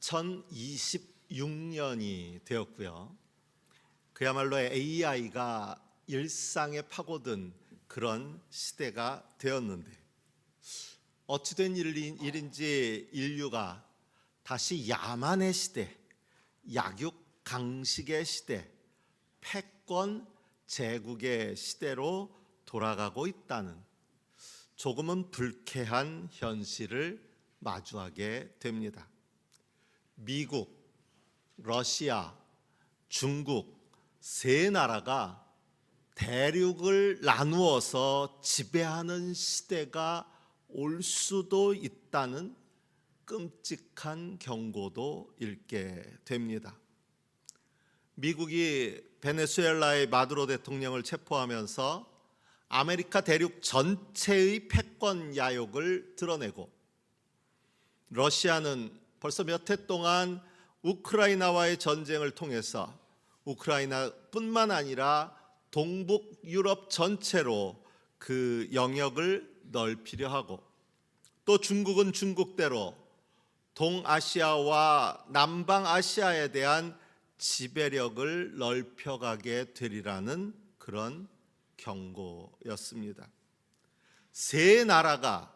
2026년이 되었고요. 그야말로 AI가 일상에 파고든 그런 시대가 되었는데, 어찌된 일인지 인류가 다시 야만의 시대, 약육강식의 시대, 패권 제국의 시대로 돌아가고 있다는 조금은 불쾌한 현실을 마주하게 됩니다. 미국, 러시아, 중국 세 나라가 대륙을 나누어서 지배하는 시대가 올 수도 있다는 끔찍한 경고도 읽게 됩니다. 미국이 베네수엘라의 마두로 대통령을 체포하면서 아메리카 대륙 전체의 패권 야욕을 드러내고, 러시아는 벌써 몇 해 동안 우크라이나와의 전쟁을 통해서 우크라이나뿐만 아니라 동북 유럽 전체로 그 영역을 넓히려 하고, 또 중국은 중국대로 동아시아와 남방아시아에 대한 지배력을 넓혀가게 되리라는 그런 경고였습니다. 세 나라가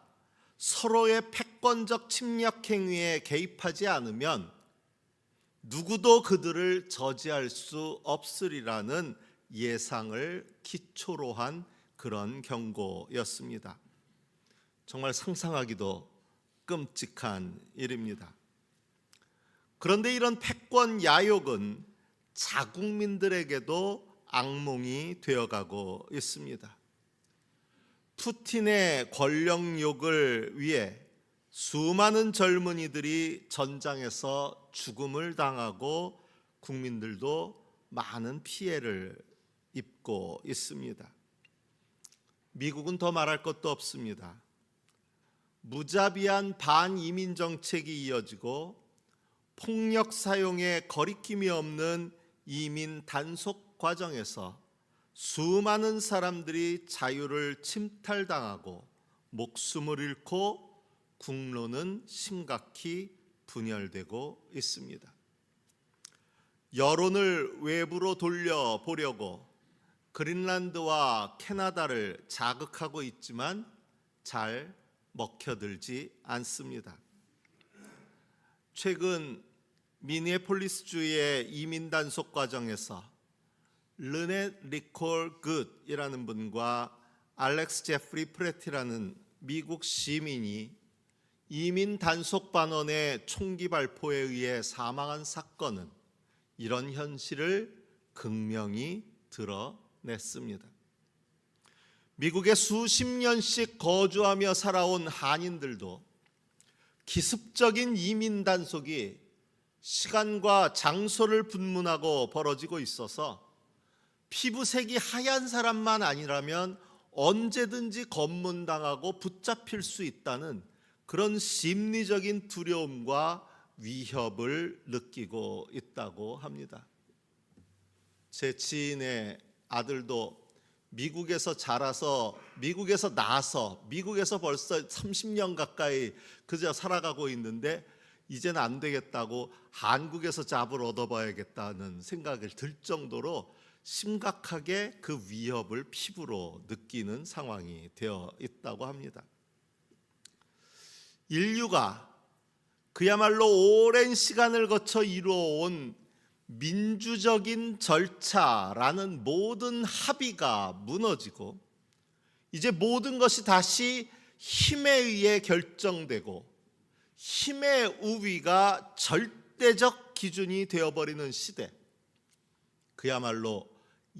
서로의 패권적 침략 행위에 개입하지 않으면 누구도 그들을 저지할 수 없으리라는 예상을 기초로 한 그런 경고였습니다. 정말 상상하기도 끔찍한 일입니다. 그런데 이런 패권 야욕은 자국민들에게도 악몽이 되어가고 있습니다. 푸틴의 권력욕을 위해 수많은 젊은이들이 전장에서 죽음을 당하고 국민들도 많은 피해를 입고 있습니다. 미국은 더 말할 것도 없습니다. 무자비한 반이민 정책이 이어지고 폭력 사용에 거리낌이 없는 이민 단속 과정에서 수많은 사람들이 자유를 침탈당하고 목숨을 잃고 국로는 심각히 분열되고 있습니다. 여론을 외부로 돌려보려고 그린란드와 캐나다를 자극하고 있지만 잘 먹혀들지 않습니다. 최근 미니애폴리스주의 이민 단속 과정에서 르네 리콜 굿이라는 분과 알렉스 제프리 프레티라는 미국 시민이 이민 단속 반원의 총기 발포에 의해 사망한 사건은 이런 현실을 극명히 드러냈습니다. 미국에 수십 년씩 거주하며 살아온 한인들도 기습적인 이민 단속이 시간과 장소를 분문하고 벌어지고 있어서 피부색이 하얀 사람만 아니라면 언제든지 검문당하고 붙잡힐 수 있다는 그런 심리적인 두려움과 위협을 느끼고 있다고 합니다. 제 지인의 아들도 미국에서 자라서 미국에서 나서 미국에서 벌써 30년 가까이 그저 살아가고 있는데 이제는 안 되겠다고 한국에서 잡을 얻어봐야겠다는 생각을 들 정도로 심각하게 그 위협을 피부로 느끼는 상황이 되어 있다고 합니다. 인류가 그야말로 오랜 시간을 거쳐 이루어온 민주적인 절차라는 모든 합의가 무너지고 이제 모든 것이 다시 힘에 의해 결정되고 힘의 우위가 절대적 기준이 되어버리는 시대, 그야말로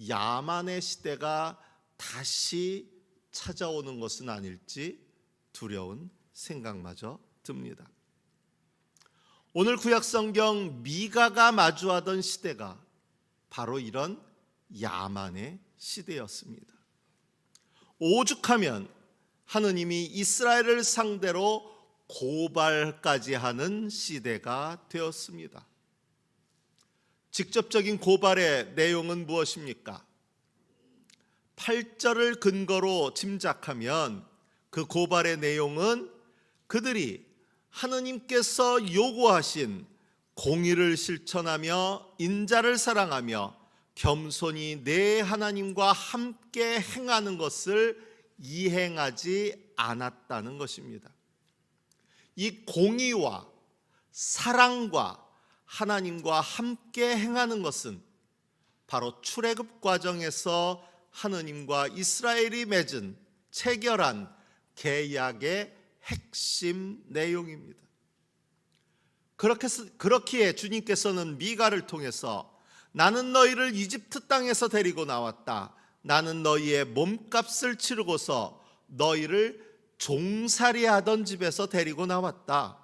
야만의 시대가 다시 찾아오는 것은 아닐지 두려운 생각마저 듭니다. 오늘 구약성경 미가가 마주하던 시대가 바로 이런 야만의 시대였습니다. 오죽하면 하느님이 이스라엘을 상대로 고발까지 하는 시대가 되었습니다. 직접적인 고발의 내용은 무엇입니까? 8절을 근거로 짐작하면 그 고발의 내용은 그들이 하느님께서 요구하신 공의를 실천하며 인자를 사랑하며 겸손히 내 하나님과 함께 행하는 것을 이행하지 않았다는 것입니다. 이 공의와 사랑과 하나님과 함께 행하는 것은 바로 출애굽 과정에서 하느님과 이스라엘이 맺은 체결한 계약의 핵심 내용입니다. 그렇기에 주님께서는 미가를 통해서 나는 너희를 이집트 땅에서 데리고 나왔다. 나는 너희의 몸값을 치르고서 너희를 종살이하던 집에서 데리고 나왔다.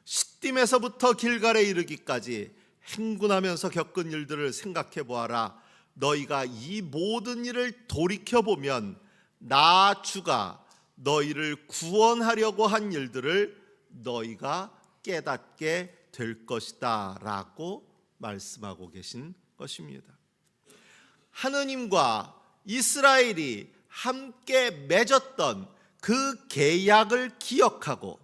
시딤에서부터 길갈에 이르기까지 행군하면서 겪은 일들을 생각해 보아라. 너희가 이 모든 일을 돌이켜보면 나 주가 너희를 구원하려고 한 일들을 너희가 깨닫게 될 것이다 라고 말씀하고 계신 것입니다. 하느님과 이스라엘이 함께 맺었던 그 계약을 기억하고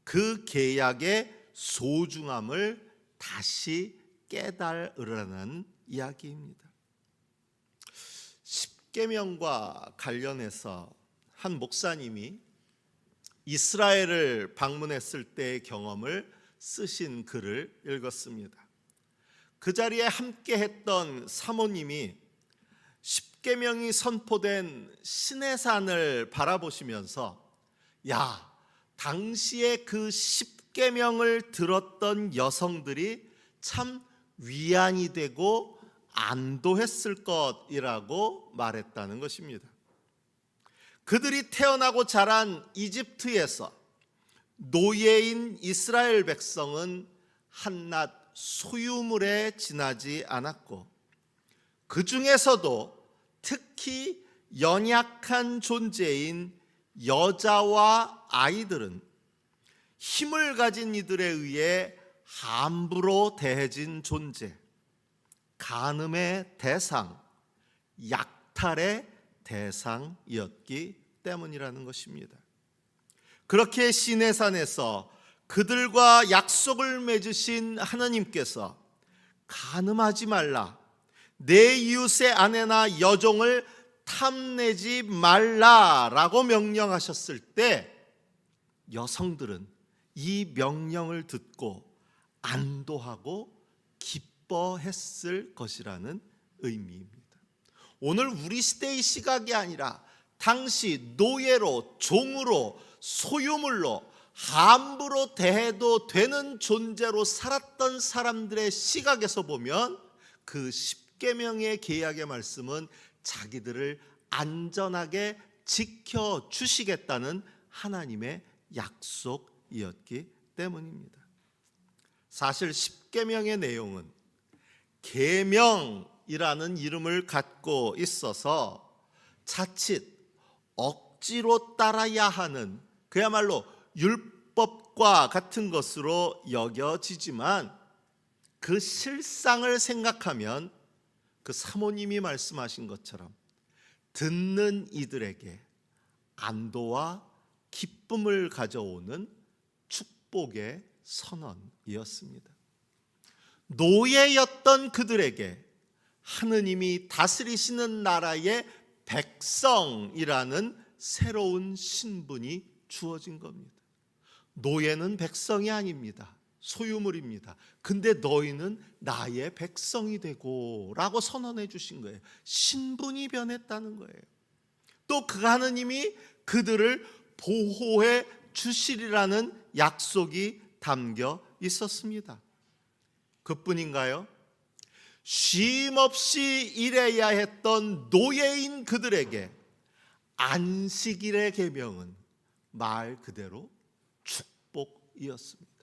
그 계약의 소중함을 다시 깨달으라는 이야기입니다. 십계명과 관련해서 한 목사님이 이스라엘을 방문했을 때의 경험을 쓰신 글을 읽었습니다. 그 자리에 함께 했던 사모님이 십계명이 선포된 시내산을 바라보시면서 야, 당시에 그 십계명을 들었던 여성들이 참 위안이 되고 안도했을 것이라고 말했다는 것입니다. 그들이 태어나고 자란 이집트에서 노예인 이스라엘 백성은 한낱 소유물에 지나지 않았고 그 중에서도 특히 연약한 존재인 여자와 아이들은 힘을 가진 이들에 의해 함부로 대해진 존재, 간음의 대상, 약탈의 대상이었기 때문이라는 것입니다. 그렇게 시내산에서 그들과 약속을 맺으신 하나님께서 간음하지 말라, 내 이웃의 아내나 여종을 탐내지 말라라고 명령하셨을 때 여성들은 이 명령을 듣고 안도하고 기뻐했을 것이라는 의미입니다. 오늘 우리 시대의 시각이 아니라 당시 노예로, 종으로, 소유물로 함부로 대해도 되는 존재로 살았던 사람들의 시각에서 보면 그 십계명의 계약의 말씀은 자기들을 안전하게 지켜주시겠다는 하나님의 약속이었기 때문입니다. 사실 십계명의 내용은 계명이라는 이름을 갖고 있어서 자칫 억지로 따라야 하는 그야말로 율법과 같은 것으로 여겨지지만 그 실상을 생각하면 그 사모님이 말씀하신 것처럼 듣는 이들에게 안도와 기쁨을 가져오는 축복의 선언이었습니다. 노예였던 그들에게 하느님이 다스리시는 나라의 백성이라는 새로운 신분이 주어진 겁니다. 노예는 백성이 아닙니다. 소유물입니다. 근데 너희는 나의 백성이 되고 라고 선언해 주신 거예요. 신분이 변했다는 거예요. 또 그 하느님이 그들을 보호해 주시리라는 약속이 담겨 있었습니다. 그뿐인가요? 쉼없이 일해야 했던 노예인 그들에게 안식일의 계명은 말 그대로 축복이었습니다.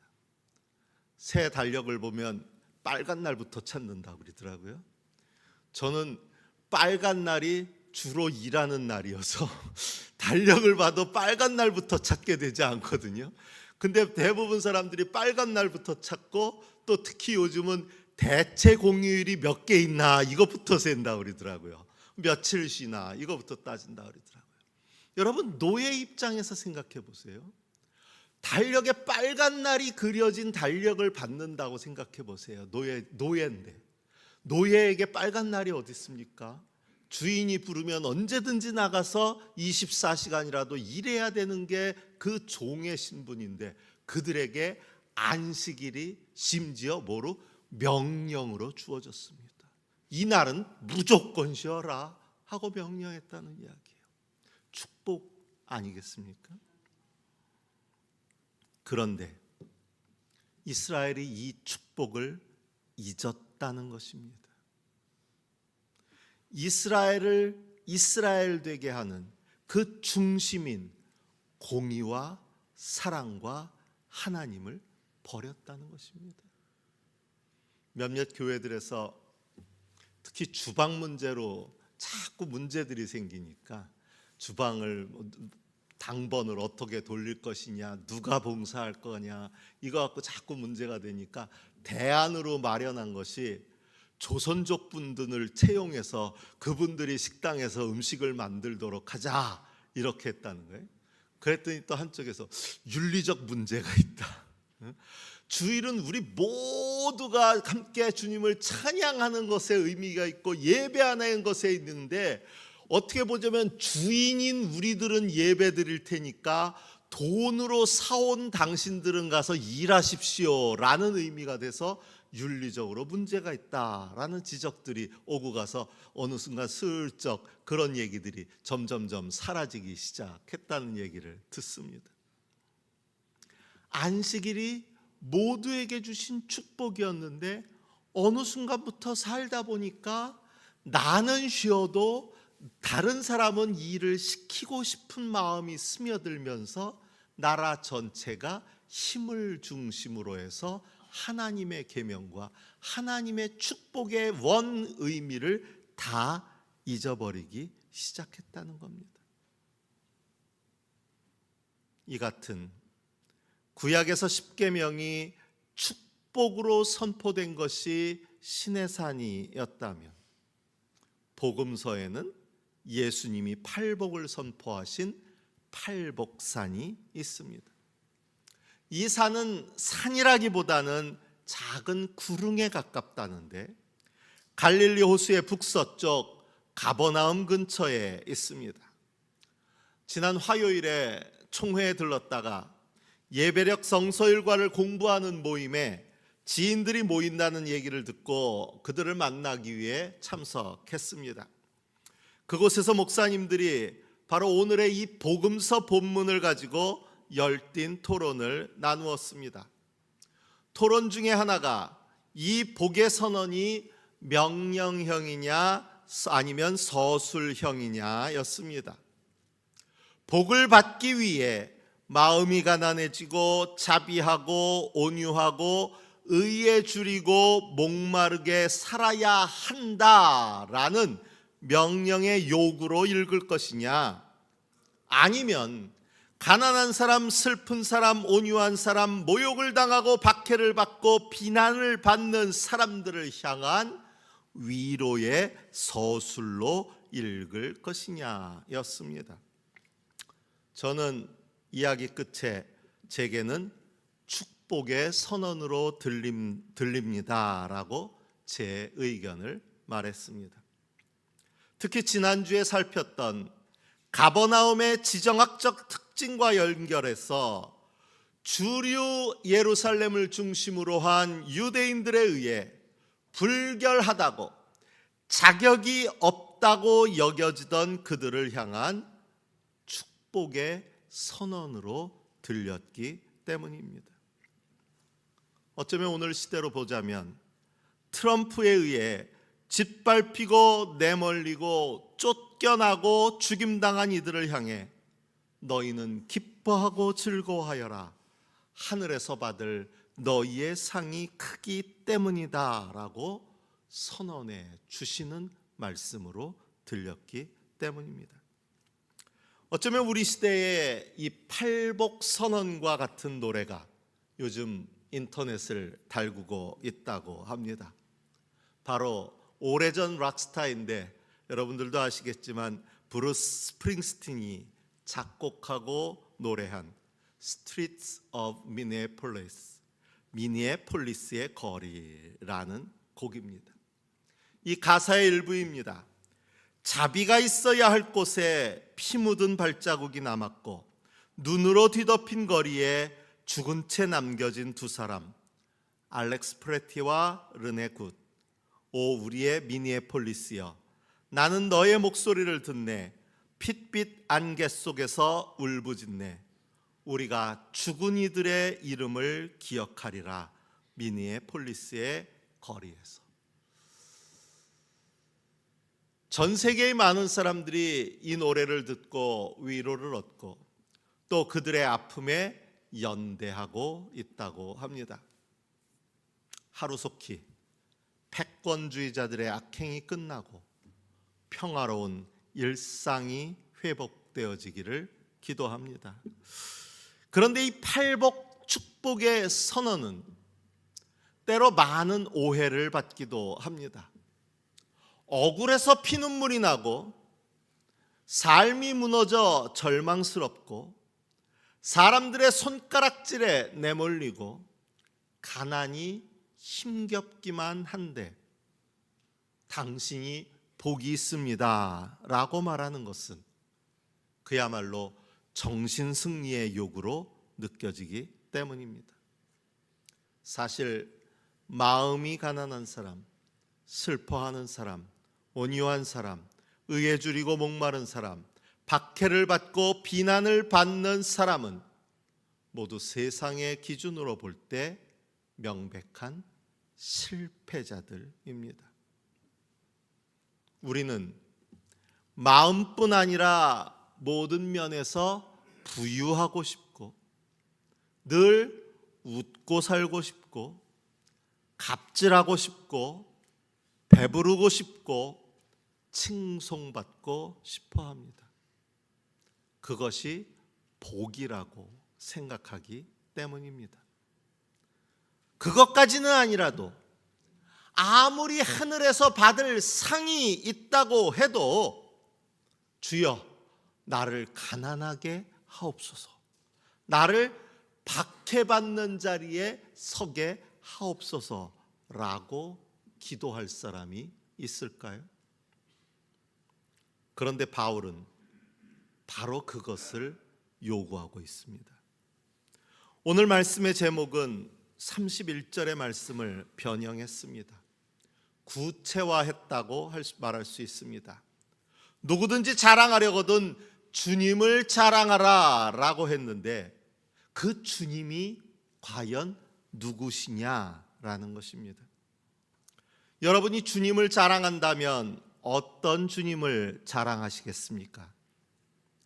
새 달력을 보면 빨간 날부터 찾는다고 그러더라고요. 저는 빨간 날이 주로 일하는 날이어서 달력을 봐도 빨간 날부터 찾게 되지 않거든요. 근데 대부분 사람들이 빨간 날부터 찾고 또 특히 요즘은 대체 공휴일이 몇 개 있나 이것부터 센다고 그러더라고요. 며칠 쉬나 이거부터 따진다고 그러더라고요. 여러분, 노예 입장에서 생각해 보세요. 달력에 빨간 날이 그려진 달력을 받는다고 생각해 보세요. 노예인데 노예에게 빨간 날이 어디 있습니까? 주인이 부르면 언제든지 나가서 24시간이라도 일해야 되는 게 그 종의 신분인데, 그들에게 안식일이 심지어 뭐로? 명령으로 주어졌습니다. 이 날은 무조건 쉬어라 하고 명령했다는 이야기예요. 축복 아니겠습니까? 그런데 이스라엘이 이 축복을 잊었다는 것입니다. 이스라엘을 이스라엘 되게 하는 그 중심인 공의와 사랑과 하나님을 버렸다는 것입니다. 몇몇 교회들에서 특히 주방 문제로 자꾸 문제들이 생기니까 주방을 당번을 어떻게 돌릴 것이냐, 누가 봉사할 거냐, 이거 갖고 자꾸 문제가 되니까 대안으로 마련한 것이 조선족 분들을 채용해서 그분들이 식당에서 음식을 만들도록 하자, 이렇게 했다는 거예요. 그랬더니 또 한쪽에서 윤리적 문제가 있다. 주일은 우리 모두가 함께 주님을 찬양하는 것에 의미가 있고 예배하는 것에 있는데, 어떻게 보자면 주인인 우리들은 예배 드릴 테니까 돈으로 사온 당신들은 가서 일하십시오 라는 의미가 돼서 윤리적으로 문제가 있다라는 지적들이 오고 가서 어느 순간 슬쩍 그런 얘기들이 점점점 사라지기 시작했다는 얘기를 듣습니다. 안식일이 모두에게 주신 축복이었는데 어느 순간부터 살다 보니까 나는 쉬어도 다른 사람은 일을 시키고 싶은 마음이 스며들면서 나라 전체가 힘을 중심으로 해서 하나님의 계명과 하나님의 축복의 원 의미를 다 잊어버리기 시작했다는 겁니다. 이 같은 구약에서 십계명이 축복으로 선포된 것이 시내산이었다면, 복음서에는 예수님이 팔복을 선포하신 팔복산이 있습니다. 이 산은 산이라기보다는 작은 구릉에 가깝다는데 갈릴리 호수의 북서쪽 가버나움 근처에 있습니다. 지난 화요일에 총회에 들렀다가 예배력 성서일과를 공부하는 모임에 지인들이 모인다는 얘기를 듣고 그들을 만나기 위해 참석했습니다. 그곳에서 목사님들이 바로 오늘의 이 복음서 본문을 가지고 열띤 토론을 나누었습니다. 토론 중에 하나가 이 복의 선언이 명령형이냐 아니면 서술형이냐였습니다. 복을 받기 위해 마음이 가난해지고 자비하고 온유하고 의에 줄이고 목마르게 살아야 한다라는 명령의 요구로 읽을 것이냐, 아니면 가난한 사람, 슬픈 사람, 온유한 사람, 모욕을 당하고 박해를 받고 비난을 받는 사람들을 향한 위로의 서술로 읽을 것이냐였습니다. 저는 이야기 끝에 제게는 축복의 선언으로 들립니다라고 제 의견을 말했습니다. 특히 지난주에 살폈던 가버나움의 지정학적 특징과 연결해서 주류 예루살렘을 중심으로 한 유대인들에 의해 불결하다고 자격이 없다고 여겨지던 그들을 향한 축복의 선언으로 들렸기 때문입니다. 어쩌면 오늘 시대로 보자면 트럼프에 의해 짓밟히고 내몰리고 쫓겨나고 죽임당한 이들을 향해 너희는 기뻐하고 즐거워하여라, 하늘에서 받을 너희의 상이 크기 때문이다 라고 선언해 주시는 말씀으로 들렸기 때문입니다. 어쩌면 우리 시대의 이 팔복 선언과 같은 노래가 요즘 인터넷을 달구고 있다고 합니다. 바로 오래전 락스타인데 여러분들도 아시겠지만 브루스 스프링스틴이 작곡하고 노래한 Streets of Minneapolis, 미니애폴리스의 거리라는 곡입니다. 이 가사의 일부입니다. 자비가 있어야 할 곳에 피 묻은 발자국이 남았고 눈으로 뒤덮인 거리에 죽은 채 남겨진 두 사람, 알렉스 프레티와 르네 굿. 오 우리의 미니애폴리스여, 나는 너의 목소리를 듣네. 핏빛 안개 속에서 울부짖네. 우리가 죽은 이들의 이름을 기억하리라. 미니애폴리스의 거리에서. 전 세계의 많은 사람들이 이 노래를 듣고 위로를 얻고 또 그들의 아픔에 연대하고 있다고 합니다. 하루속히 패권주의자들의 악행이 끝나고 평화로운 일상이 회복되어지기를 기도합니다. 그런데 이 팔복 축복의 선언은 때로 많은 오해를 받기도 합니다. 억울해서 피눈물이 나고 삶이 무너져 절망스럽고 사람들의 손가락질에 내몰리고 가난이 힘겹기만 한데 당신이 복이 있습니다 라고 말하는 것은 그야말로 정신승리의 요구로 느껴지기 때문입니다. 사실 마음이 가난한 사람, 슬퍼하는 사람, 온유한 사람, 의에 줄이고 목마른 사람, 박해를 받고 비난을 받는 사람은 모두 세상의 기준으로 볼 때 명백한 실패자들입니다. 우리는 마음뿐 아니라 모든 면에서 부유하고 싶고 늘 웃고 살고 싶고 갑질하고 싶고 배부르고 싶고 칭송받고 싶어 합니다. 그것이 복이라고 생각하기 때문입니다. 그것까지는 아니라도 아무리 하늘에서 받을 상이 있다고 해도 주여 나를 가난하게 하옵소서, 나를 박해받는 자리에 서게 하옵소서라고 기도할 사람이 있을까요? 그런데 바울은 바로 그것을 요구하고 있습니다. 오늘 말씀의 제목은 31절의 말씀을 변형했습니다. 구체화했다고 말할 수 있습니다. 누구든지 자랑하려거든 주님을 자랑하라 라고 했는데 그 주님이 과연 누구시냐라는 것입니다. 여러분이 주님을 자랑한다면 어떤 주님을 자랑하시겠습니까?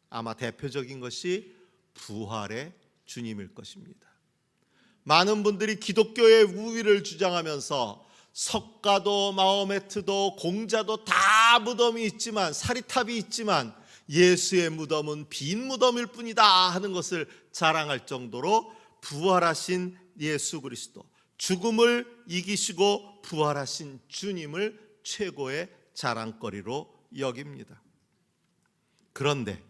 아마 대표적인 것이 부활의 주님일 것입니다. 많은 분들이 기독교의 우위를 주장하면서 석가도 마호메트도 공자도 다 무덤이 있지만 사리탑이 있지만 예수의 무덤은 빈 무덤일 뿐이다 하는 것을 자랑할 정도로 부활하신 예수 그리스도, 죽음을 이기시고 부활하신 주님을 최고의 자랑거리로 여깁니다. 그런데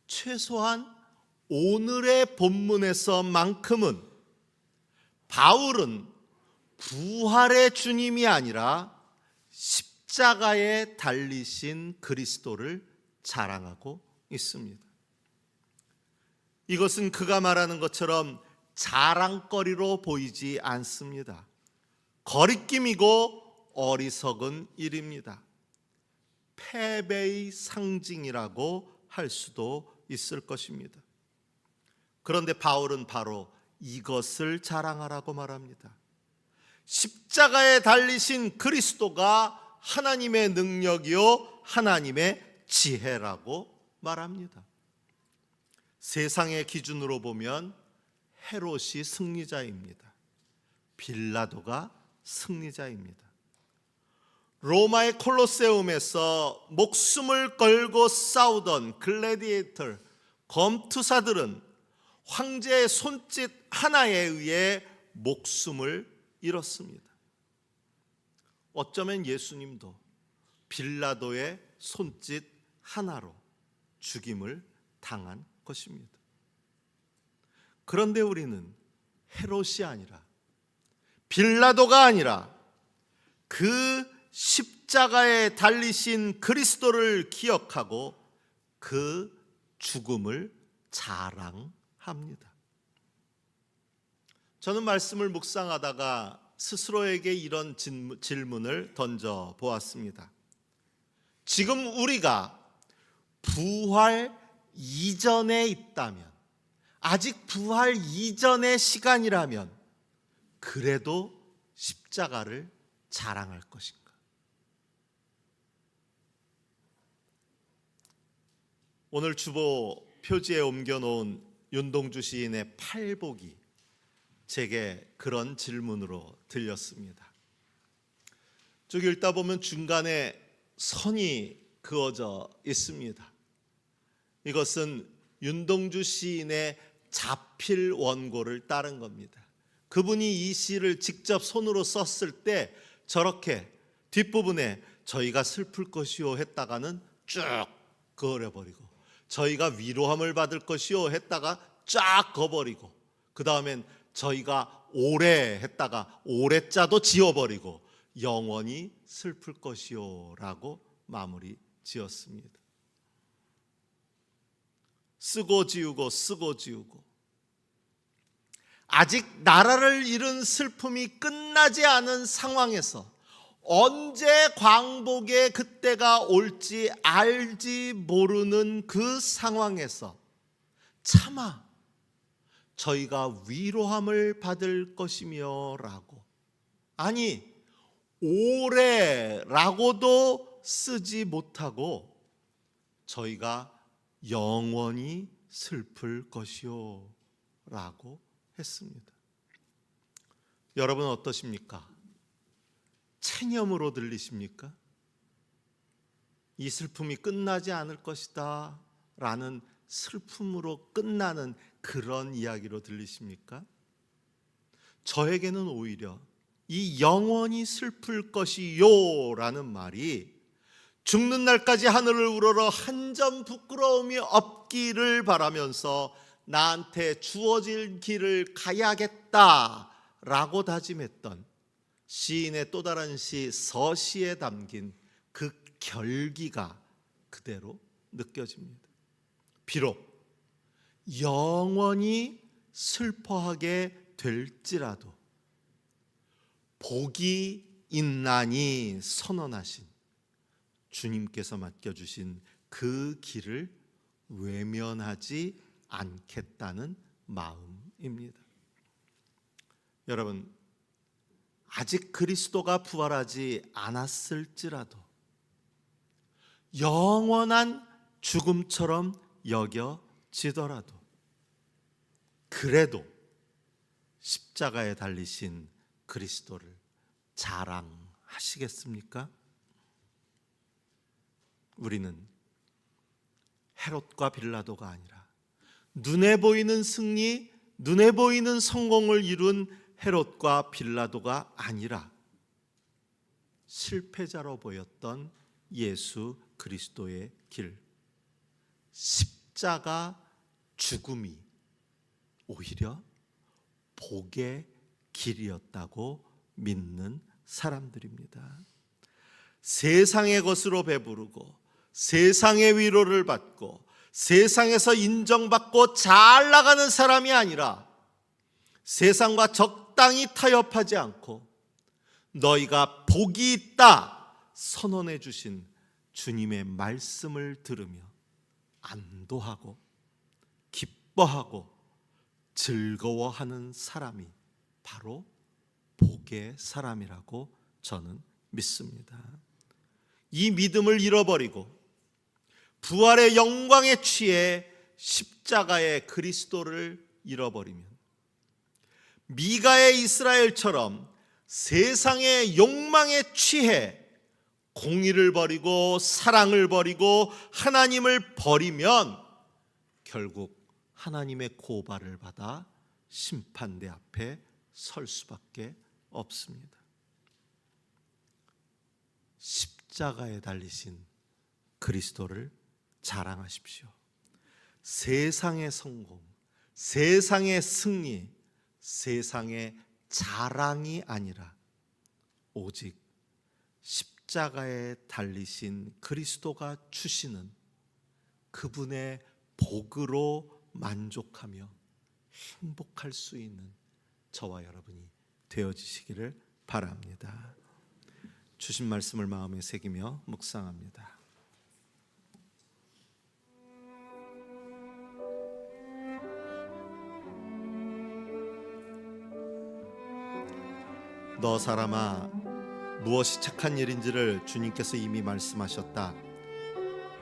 최소한 오늘의 본문에서만큼은 바울은 부활의 주님이 아니라 십자가에 달리신 그리스도를 자랑하고 있습니다. 이것은 그가 말하는 것처럼 자랑거리로 보이지 않습니다. 거리낌이고 어리석은 일입니다. 패배의 상징이라고 할 수도 있을 것입니다. 그런데 바울은 바로 이것을 자랑하라고 말합니다. 십자가에 달리신 그리스도가 하나님의 능력이요 하나님의 지혜라고 말합니다. 세상의 기준으로 보면 헤롯이 승리자입니다. 빌라도가 승리자입니다. 로마의 콜로세움에서 목숨을 걸고 싸우던 글래디에이터 검투사들은 황제의 손짓 하나에 의해 목숨을 잃었습니다. 어쩌면 예수님도 빌라도의 손짓 하나로 죽임을 당한 것입니다. 그런데 우리는 헤롯이 아니라, 빌라도가 아니라 그 십자가에 달리신 그리스도를 기억하고 그 죽음을 자랑합니다. 저는 말씀을 묵상하다가 스스로에게 이런 질문을 던져 보았습니다. 지금 우리가 부활 이전에 있다면, 아직 부활 이전의 시간이라면 그래도 십자가를 자랑할 것인가? 오늘 주보 표지에 옮겨놓은 윤동주 시인의 팔복이 제게 그런 질문으로 들렸습니다. 쭉 읽다 보면 중간에 선이 그어져 있습니다. 이것은 윤동주 시인의 자필 원고를 따른 겁니다. 그분이 이 시를 직접 손으로 썼을 때 저렇게 뒷부분에 저희가 슬플 것이요 했다가는 쭉 그어버리고, 저희가 위로함을 받을 것이요 했다가 쫙 그어버리고, 그 다음엔 저희가 오래 했다가 오래자도 지워버리고 영원히 슬플 것이요 라고 마무리 지었습니다. 쓰고 지우고 쓰고 지우고, 아직 나라를 잃은 슬픔이 끝나지 않은 상황에서 언제 광복의 그때가 올지 알지 모르는 그 상황에서 차마 저희가 위로함을 받을 것이며 라고, 아니 오래라고도 쓰지 못하고 저희가 영원히 슬플 것이요 라고 했습니다. 여러분 어떠십니까? 체념으로 들리십니까? 이 슬픔이 끝나지 않을 것이다 라는 슬픔으로 끝나는 그런 이야기로 들리십니까? 저에게는 오히려 이 영원히 슬플 것이요 라는 말이 죽는 날까지 하늘을 우러러 한 점 부끄러움이 없기를 바라면서 나한테 주어질 길을 가야겠다라고 다짐했던 시인의 또 다른 시 서시에 담긴 그 결기가 그대로 느껴집니다. 비록 영원히 슬퍼하게 될지라도 복이 있나니 선언하신 주님께서 맡겨주신 그 길을 외면하지 않겠다는 마음입니다. 여러분, 아직 그리스도가 부활하지 않았을지라도 영원한 죽음처럼 여겨지더라도 그래도 십자가에 달리신 그리스도를 자랑하시겠습니까? 우리는 헤롯과 빌라도가 아니라 눈에 보이는 승리, 눈에 보이는 성공을 이룬 헤롯과 빌라도가 아니라 실패자로 보였던 예수 그리스도의 길, 십자가 죽음이 오히려 복의 길이었다고 믿는 사람들입니다. 세상의 것으로 배부르고 세상의 위로를 받고 세상에서 인정받고 잘 나가는 사람이 아니라 세상과 적당히 타협하지 않고 너희가 복이 있다 선언해 주신 주님의 말씀을 들으며 안도하고 기뻐하고 즐거워하는 사람이 바로 복의 사람이라고 저는 믿습니다. 이 믿음을 잃어버리고 부활의 영광에 취해 십자가의 그리스도를 잃어버리면 미가의 이스라엘처럼 세상의 욕망에 취해 공의를 버리고 사랑을 버리고 하나님을 버리면 결국 하나님의 고발을 받아 심판대 앞에 설 수밖에 없습니다. 십자가에 달리신 그리스도를 자랑하십시오. 세상의 성공, 세상의 승리, 세상의 자랑이 아니라 오직 십자가에 달리신 그리스도가 주시는 그분의 복으로 만족하며 행복할 수 있는 저와 여러분이 되어지시기를 바랍니다. 주신 말씀을 마음에 새기며 묵상합니다. 너 사람아, 무엇이 착한 일인지를 주님께서 이미 말씀하셨다.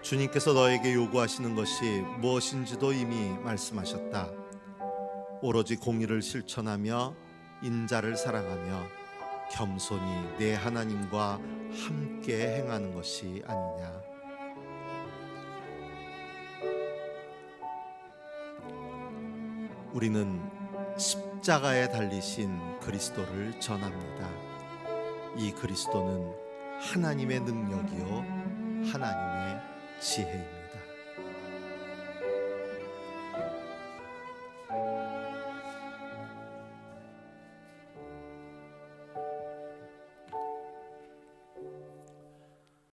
주님께서 너에게 요구하시는 것이 무엇인지도 이미 말씀하셨다. 오로지 공의를 실천하며 인자를 사랑하며 겸손히 내 하나님과 함께 행하는 것이 아니냐. 우리는 십자가에 달리신 그리스도를 전합니다. 이 그리스도는 하나님의 능력이요 하나님의 지혜입니다.